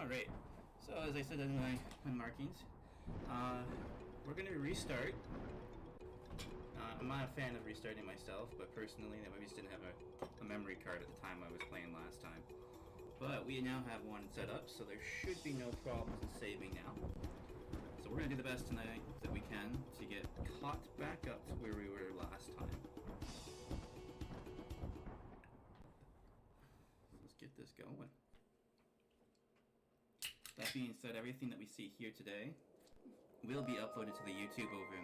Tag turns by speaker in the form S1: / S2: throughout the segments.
S1: Alright, so as I said in my markings, we're going to restart. I'm not a fan of restarting myself, but personally, I just didn't have a memory card at the time I was playing last time. But we now have one set up, so there should be no problems in saving now. So we're going to do the best tonight that we can to get caught back up to where we were last time. Let's get this going. That being said, everything that we see here today will be uploaded to the YouTube over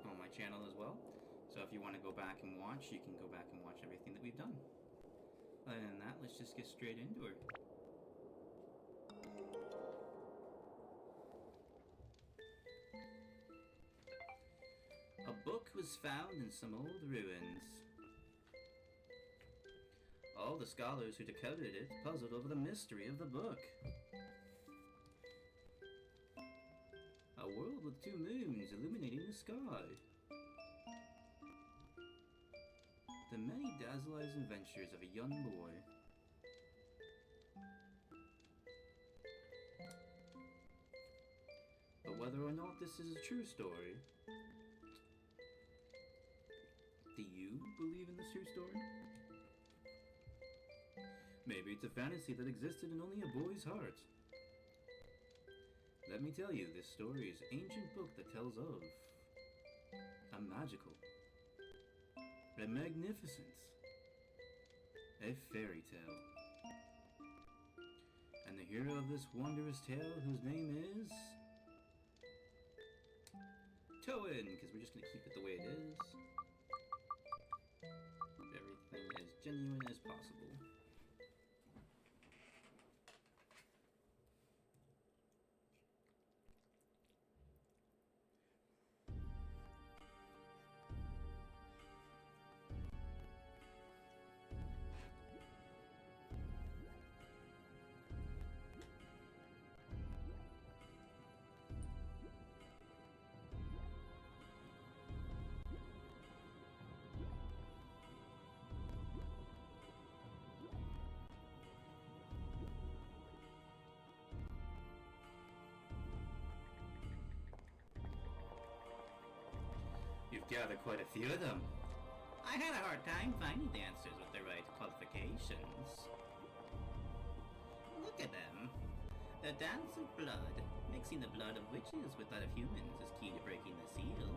S1: on my channel as well. So if you want to go back and watch, you can go back and watch everything that we've done. Other than that, let's just get straight into it. A book was found in some old ruins. All the scholars who decoded it puzzled over the mystery of the book. A world with two moons illuminating the sky. The many dazzling adventures of a young boy. But whether or not this is a true story, do you believe in this true story? Maybe it's a fantasy that existed in only a boy's heart. Let me tell you, this story is an ancient book that tells of a magical, a magnificent, a fairy tale. And the hero of this wondrous tale, whose name is Toen, because we're just going to keep it the way it is. Everything as genuine as possible. You've gathered quite a few of them. I had a hard time finding the answers with the right qualifications. Look at them. The dance of blood. Mixing the blood of witches with that of humans is key to breaking the seal.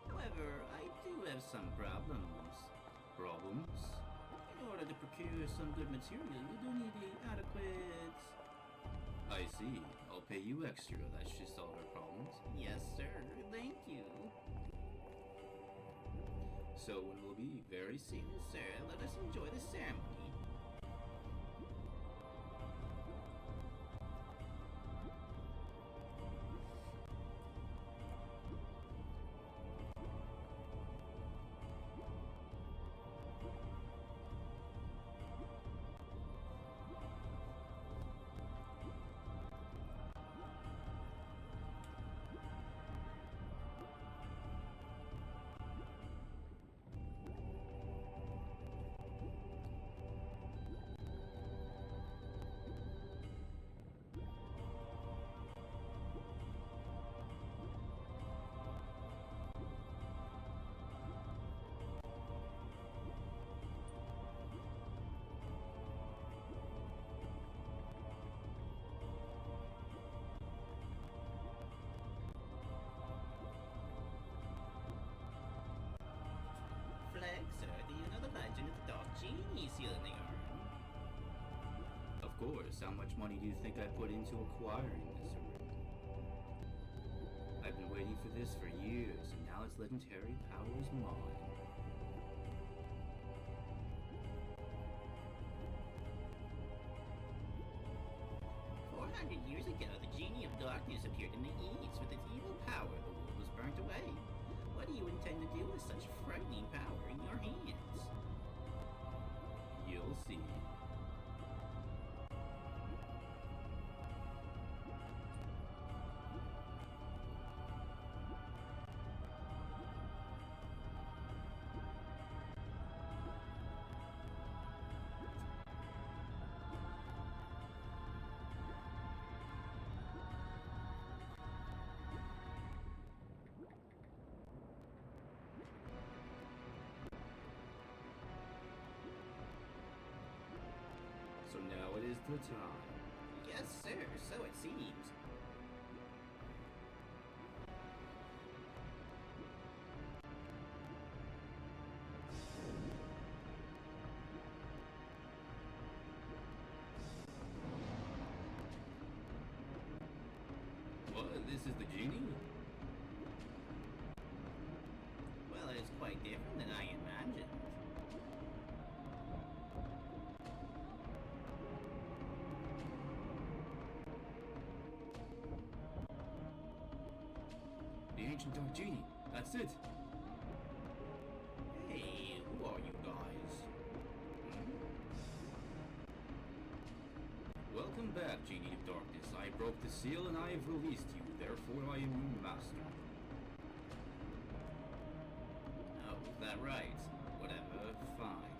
S1: However, I do have some problems. Problems? In order to procure some good material, you do need the adequate... I see. I'll pay you extra. That should solve our problems. Yes, sir. Thank you. So when will be? Very soon, sir. Let us enjoy the ceremony. Sir, do you know the legend of the dog Genie sealing the urn? Of course. How much money do you think I put into acquiring this urn? I've been waiting for this for years, and now its legendary power is mine. 400 years ago, the Genie of Darkness appeared in the East. With its evil power, the world was burnt away. What do you intend to do with such frightening power in your hands? You'll see. So now it is the time. Yes, sir, so it seems. What? This is the Genie? Well, it is quite different than I imagined. The ancient dark Genie. That's it. Hey, who are you guys? Welcome back, Genie of Darkness. I broke the seal and I have released you. Therefore, I am your master. Oh, is that right? Whatever, fine.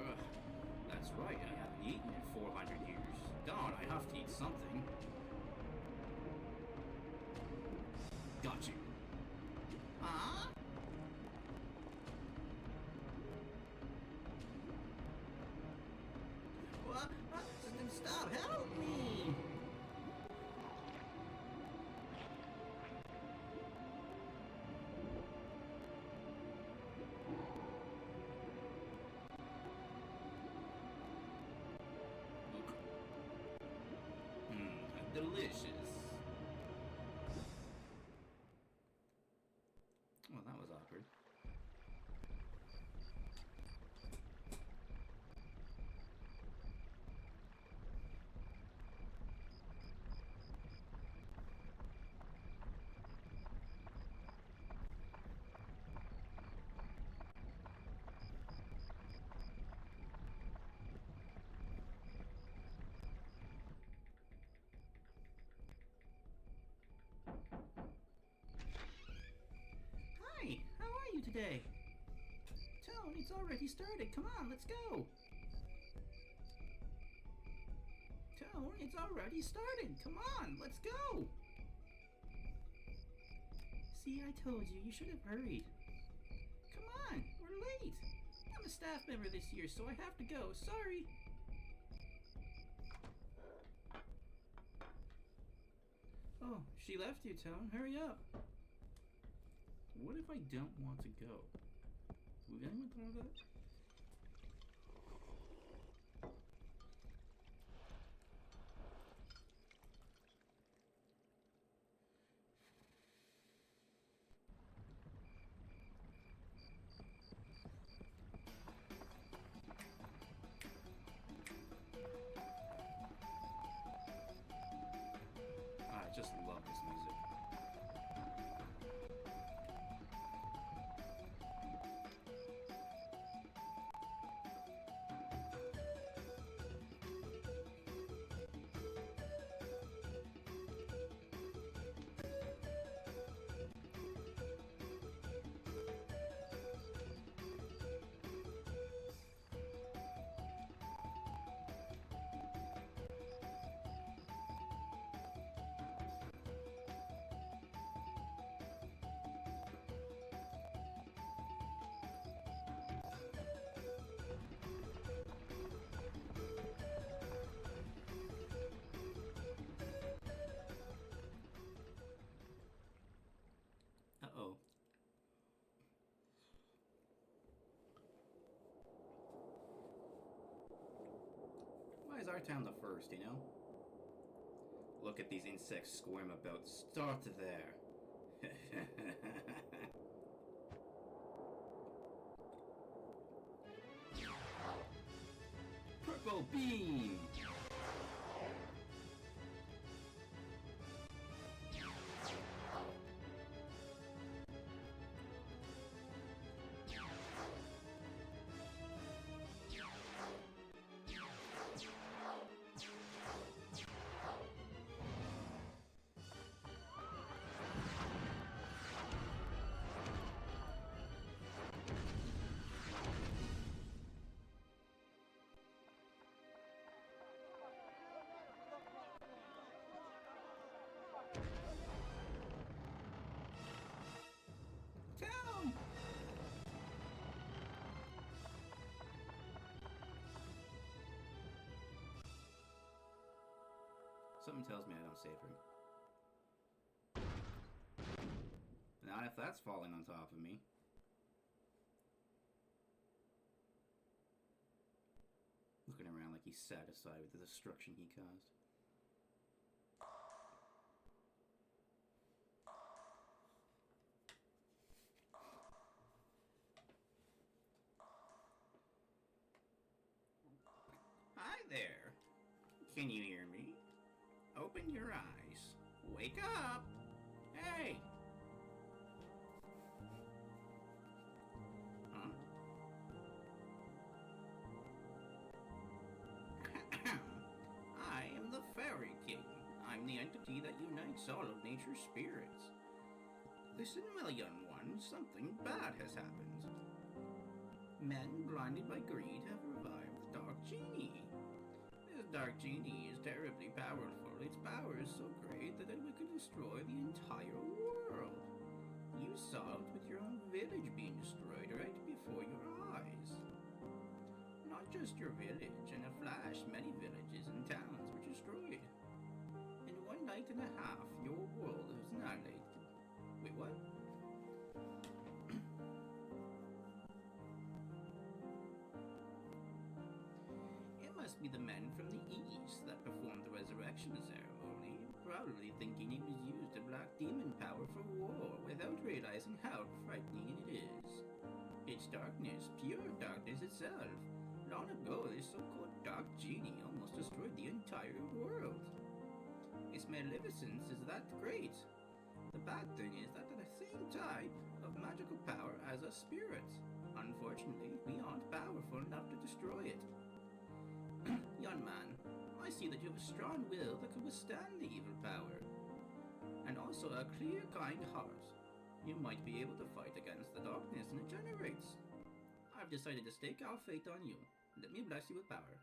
S1: Ugh, that's right, I haven't eaten in 400 years. Darn, I have to eat something. Got you. Huh? What? Stop! Help me! Delicious. Well, that was awkward. Hi, how are you today? Tone, it's already started. Come on, let's go. Tone, it's already started. Come on, let's go. See, I told you, you should have hurried. Come on, we're late. I'm a staff member this year, so I have to go. Sorry. Oh, she left you, Tone. Hurry up. What if I don't want to go? Would anyone thought of that? I just love this music. Uh-oh. Why is our town the first, you know? Look at these insects squirm about. Start there. Purple beam! Something tells me I don't save her. Not if that's falling on top of me. Looking around like he's satisfied with the destruction he caused. Hi there. Can you hear me? Open your eyes. Wake up! Hey! Huh? I am the Fairy King. I'm the entity that unites all of nature's spirits. Listen, my young one, something bad has happened. Men blinded by greed have revived the Dark Genie. This Dark Genie is terribly powerful. Its power is so great that it could destroy the entire world. You saw it with your own village being destroyed right before your eyes. Not just your village. In a flash, many villages and towns were destroyed. In 1 night and a half, your world was annihilated. Wait, what? It must be the men from the east that performed the resurrection ceremony, probably thinking it was used a black demon power for war without realizing how frightening it is. It's darkness, pure darkness itself. Long ago, this so-called Dark Genie almost destroyed the entire world. Its magnificence is that great. The bad thing is that they're the same type of magical power as a spirit. Unfortunately, we aren't powerful enough to destroy it. Young man, I see that you have a strong will that can withstand the evil power, and also a clear, kind heart. You might be able to fight against the darkness and it generates. I've decided to stake our fate on you. Let me bless you with power.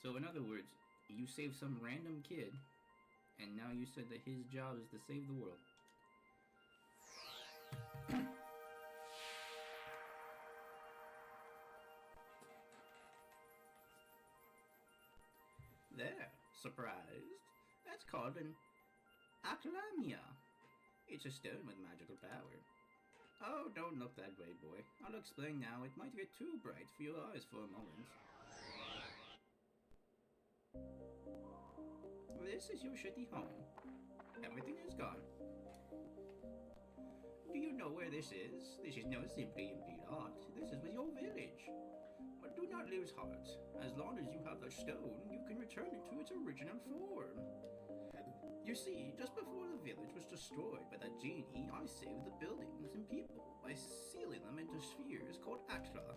S1: So in other words, you saved some random kid, and now you said that his job is to save the world. There, surprised? That's called an acclamia. It's a stone with magical power. Oh, don't look that way, boy. I'll explain now. It might get too bright for your eyes for a moment. This is your shitty home. Everything is gone. Do you know where this is? This is not simply empty lot. This is your village. But do not lose heart. As long as you have the stone, you can return it to its original form. You see, just before the village was destroyed by that genie, I saved the buildings and people by sealing them into spheres called Atla.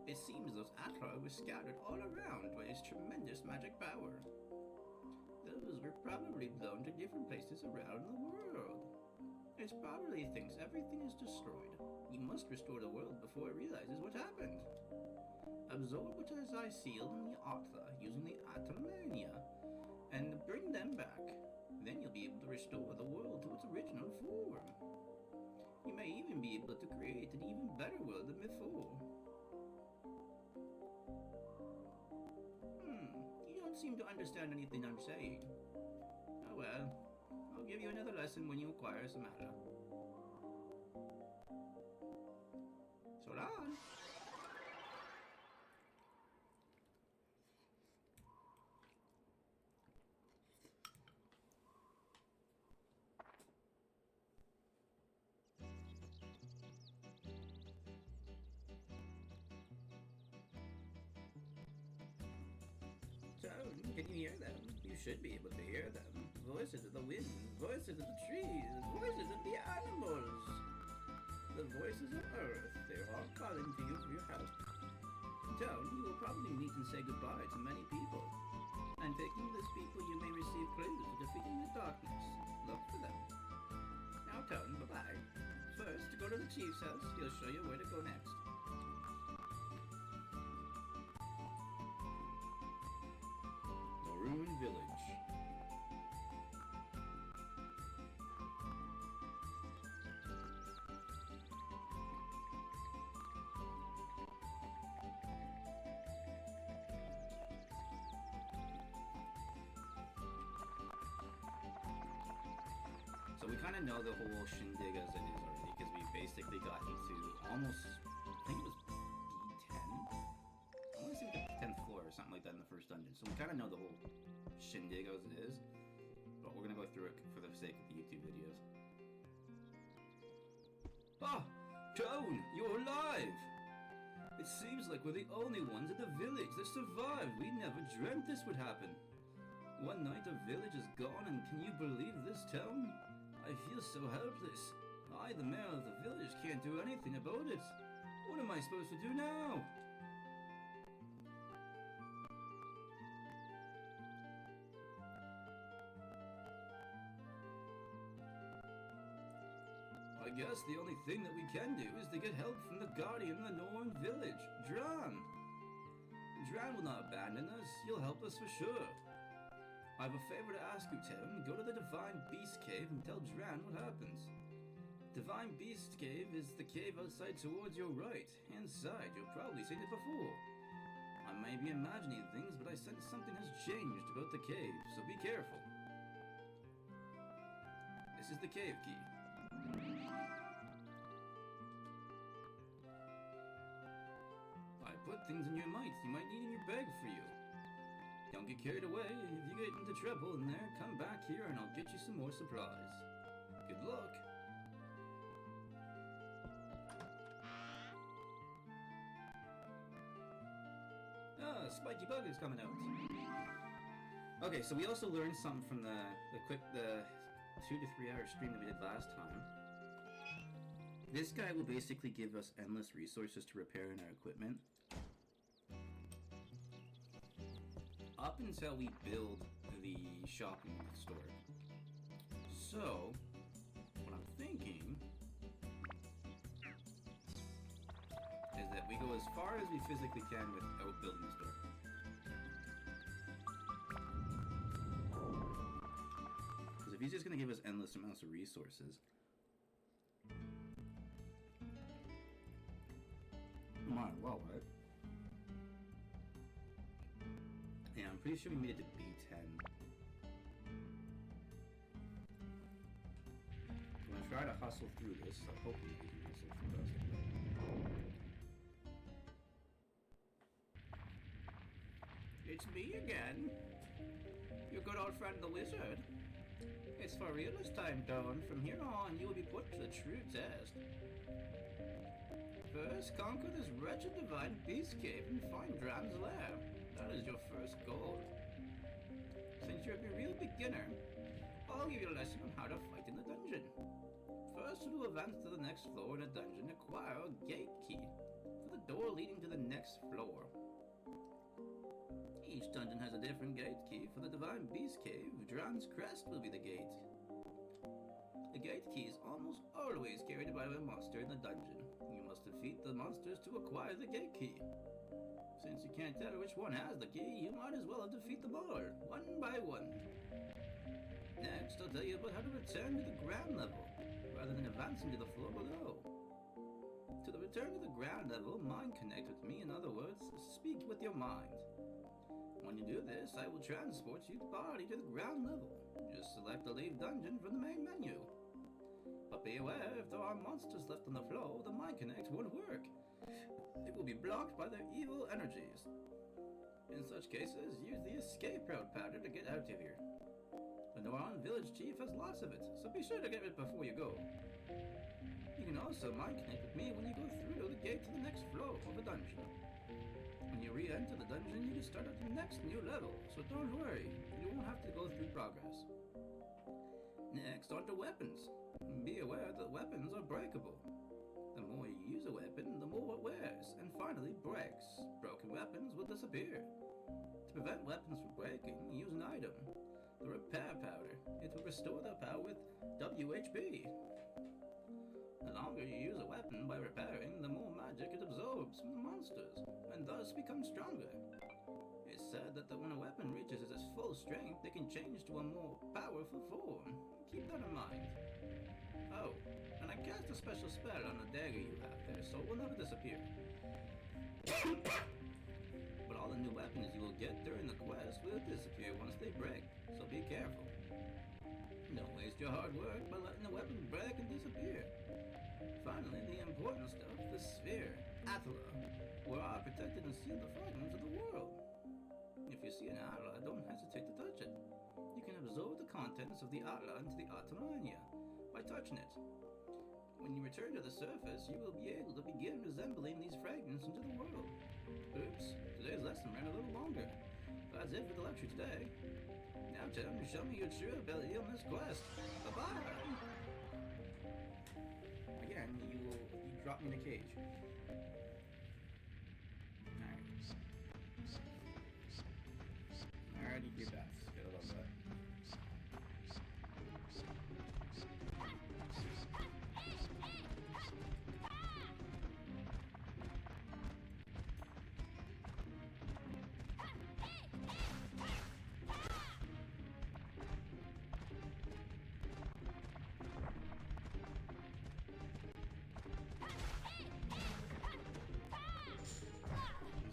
S1: It seems those Atla were scattered all around by his tremendous magic power. Those were probably blown to different places around the world. It probably thinks everything is destroyed. You must restore the world before it realizes what happened. Absorb what as I sealed in the Atla using the Atlamania, and bring them back. Then you'll be able to restore the world to its original form. You may even be able to create an even better world than before. You don't seem to understand anything I'm saying. Oh well, I'll give you another lesson when you acquire some Atla. So long! Tone, can you hear them? You should be able to hear them. Voices of the wind, voices of the trees, voices of the animals. The voices of Earth, they're all calling to you for your help. Tone, you will probably meet and say goodbye to many people. And picking those people you may receive clues to defeating the darkness. Look for them. Now Tone, bye-bye. First, go to the chief's house. He'll show you where to go next. Ruined village. So we kind of know the whole shindig as it is already, because we basically got into almost, I think it was B10? I want to say the 10th floor or something like that in the first dungeon. So we kind of know the whole shindig as it is, but we're going to go through it for the sake of the YouTube videos. Ah! Town! You're alive! It seems like we're the only ones in the village that survived. We never dreamt this would happen. One night the village is gone, and can you believe this town? I feel so helpless. I, the mayor of the village, can't do anything about it. What am I supposed to do now? I guess the only thing that we can do is to get help from the guardian in the Norn village, Dran. Dran will not abandon us. He'll help us for sure. I have a favor to ask you, Tim. Go to the Divine Beast Cave and tell Dran what happens. Divine Beast Cave is the cave outside towards your right. Inside, you've probably seen it before. I may be imagining things, but I sense something has changed about the cave, so be careful. This is the cave key. I put things in your might you might need in your bag for you. Don't get carried away. If you get into trouble in there, come back here and I'll get you some more supplies. Good luck. Ah, spiky bug is coming out. Okay, so we also learned something from the 2 to 3 hour stream that we did last time. This guy will basically give us endless resources to repair in our equipment. Up until we build the shopping store. So, what I'm thinking is that we go as far as we physically can without building the store. Because if he's just going to give us endless amounts of resources, might as well, right? Yeah, I'm pretty sure we made it to B10. I'm gonna try to hustle through this, so hopefully we can hustle through this. It's me again. Your good old friend the wizard. It's for real this time, Dawn. From here on, you will be put to the true test. First, conquer this wretched divine beast cave and find Dran's lair. That is your first goal. Since you're a real beginner, I'll give you a lesson on how to fight in the dungeon. First, to advance to the next floor in the dungeon, acquire a gate key for the door leading to the next floor. Each dungeon has a different gate key. For the divine beast cave, Dran's crest will be the gate. The gate key is almost always carried by a monster in the dungeon. You must defeat the monsters to acquire the gate key. Since you can't tell which one has the key, you might as well defeat them all, one by one. Next, I'll tell you about how to return to the ground level, rather than advancing to the floor below. To the return to the ground level, mind connect with me. In other words, speak with your mind. When you do this, I will transport your body to the ground level. Just select the leave dungeon from the main menu. But be aware, if there are monsters left on the floor, the mind connect won't work. It will be blocked by their evil energies. In such cases, use the escape route powder to get out of here. The Noran village chief has lots of it, so be sure to get it before you go. You can also mind connect with me when you go through the gate to the next floor of the dungeon. When you re-enter the dungeon, you can start at the next new level, so don't worry, you won't have to go through progress. Next, on to weapons. Be aware that weapons are breakable. The more you use a weapon, the more it wears, and finally breaks. Broken weapons will disappear. To prevent weapons from breaking, use an item. The repair powder. It will restore their power with WHP. The longer you use a weapon by repairing, the more magic it absorbs from the monsters, and thus becomes stronger. It's said that when a weapon reaches its full strength, it can change to a more powerful form. Keep that in mind. Oh, and I cast a special spell on the dagger you have there, so it will never disappear. But all the new weapons you will get during the quest will disappear once they break, so be careful. Don't waste your hard work by letting the weapon break and disappear. Finally, the important stuff, the sphere, Atla, where I protected and sealed the fragments of the world. If you see an Atla, don't hesitate to touch it. You can absorb the contents of the Atla into the Atmania by touching it. When you return to the surface, you will be able to begin resembling these fragments into the world. Oops, today's lesson ran a little longer. That's it for the lecture today. Now time to show me your true ability on this quest. Bye-bye! Again, you drop me in a cage. Alrighty, you're back. Gotta love that.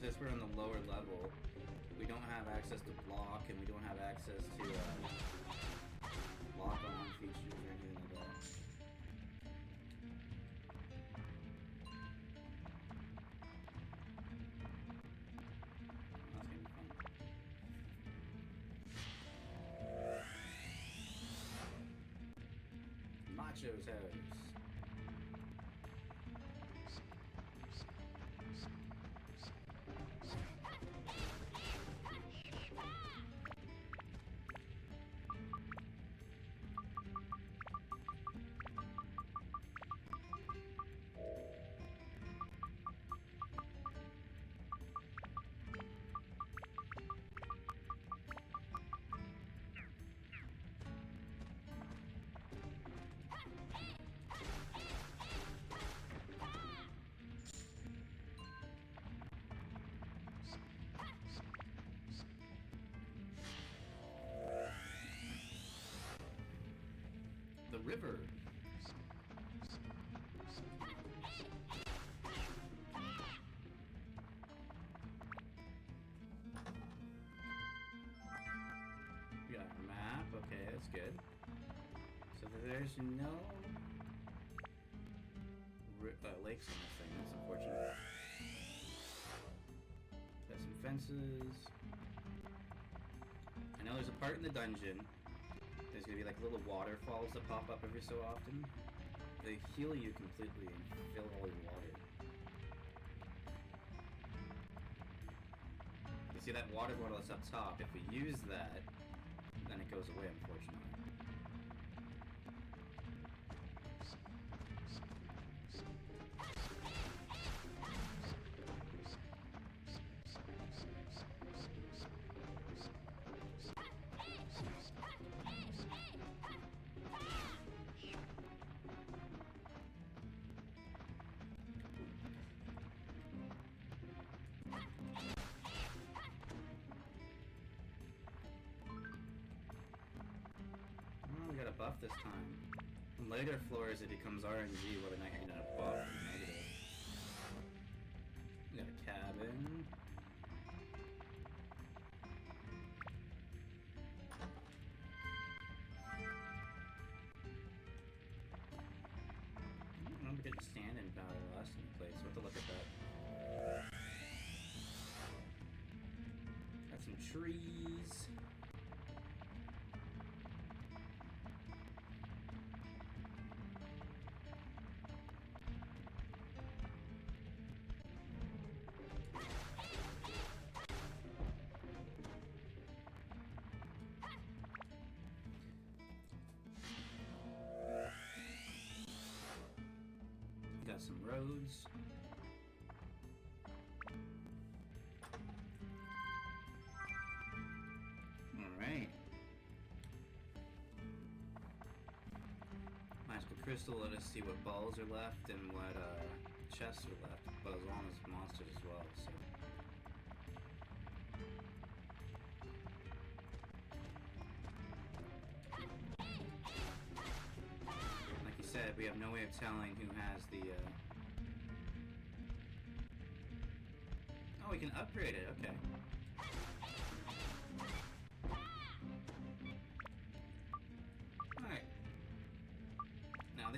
S1: Since we're on the lower level, we don't have access to block, and we don't have access to lock on features or anything like that. That's gonna be fun. Macho's house. The river. We got a map. Okay, that's good. So there's no lakes on this thing. That's unfortunate. Got some fences. I know there's a part in the dungeon. There's gonna be like little waterfalls that pop up every so often. They heal you completely and fill all your water. You see that water bottle that's up top? If we use that, then it goes away, unfortunately. We got a buff this time. In later floors it becomes RNG whether or not you're gonna buff or negative. We got a cabin. I don't remember getting stand-in power last time we played, so we'll have to look at that. Got some trees. Got some roads. Alright. Magical crystal, let us see what balls are left and what chests are left, but as long as monsters as well, so. Like you said, we have no way of telling who has the Oh, we can upgrade it, okay. Alright,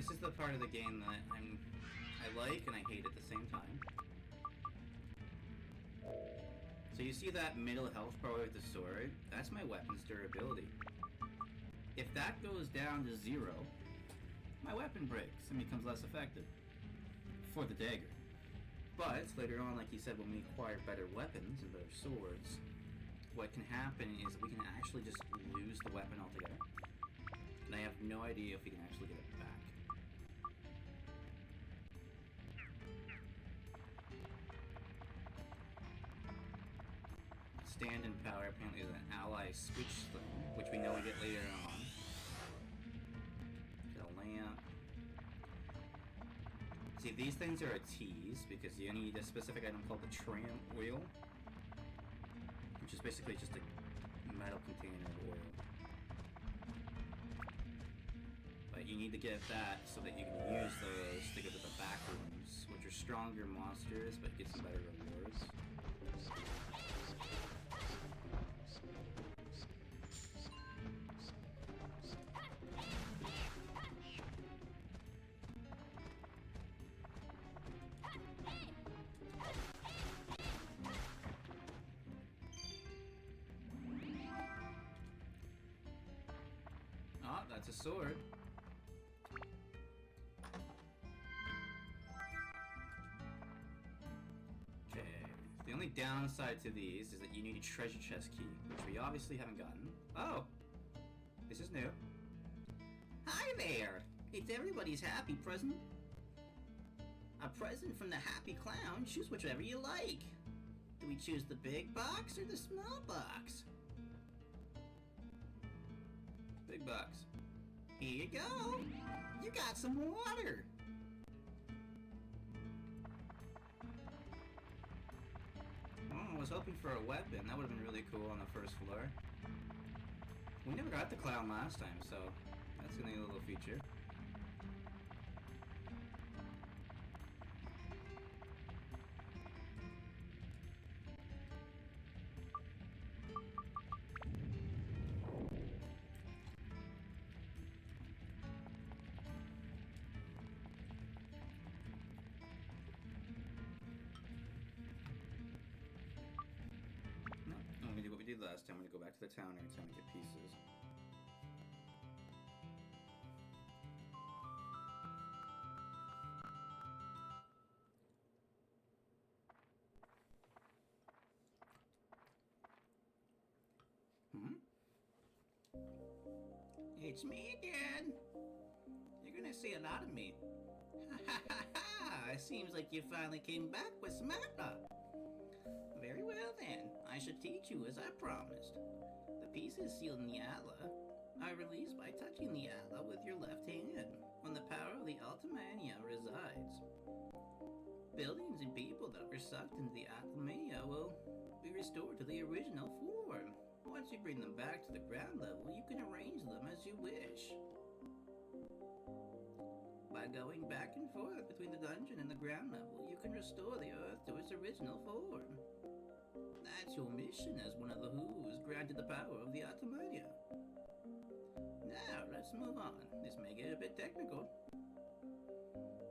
S1: this is the part of the game that I like and I hate at the same time. So you see that middle health bar with the sword? That's my weapon's durability. If that goes down to 0, my weapon breaks and becomes less effective. For the dagger. But, later on, like you said, when we acquire better weapons and better swords, what can happen is we can actually just lose the weapon altogether. And I have no idea if we can actually get it back. Stand-in power apparently is an ally switch thing, which we know we get later on. Get a lamp. See, these things are a tease because you need a specific item called the tram oil, which is basically just a metal container of oil. But you need to get that so that you can use those to go to the back rooms, which are stronger monsters but get some better rewards. That's a sword. Okay. The only downside to these is that you need a treasure chest key, which we obviously haven't gotten. Oh! This is new. Hi there! It's everybody's happy present. A present from the happy clown. Choose whichever you like. Do we choose the big box or the small box? Big box. Here you go! You got some water! Oh, I was hoping for a weapon. That would have been really cool on the first floor. We never got the clown last time, so that's gonna be a little feature. Last time, I'm gonna go back to the town every time we get pieces. It's me again. You're gonna see a lot of me. Ha ha ha ha! It seems like you finally came back with Samantha. Very well then, I should teach you as I promised. The pieces sealed in the atla are released by touching the atla with your left hand, when the power of the Ultimania resides. Buildings and people that were sucked into the Atlamania will be restored to the original form. Once you bring them back to the ground level, you can arrange them as you wish. By going back and forth between the dungeon and the ground level, you can restore the earth to its original form. That's your mission as one of the Who's granted the power of the Ultimania. Now, let's move on. This may get a bit technical.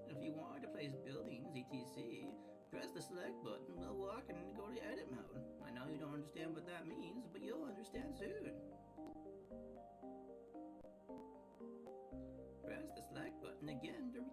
S1: If you want to place buildings, etc., press the select button while walking and go to edit mode. I know you don't understand what that means, but you'll understand soon.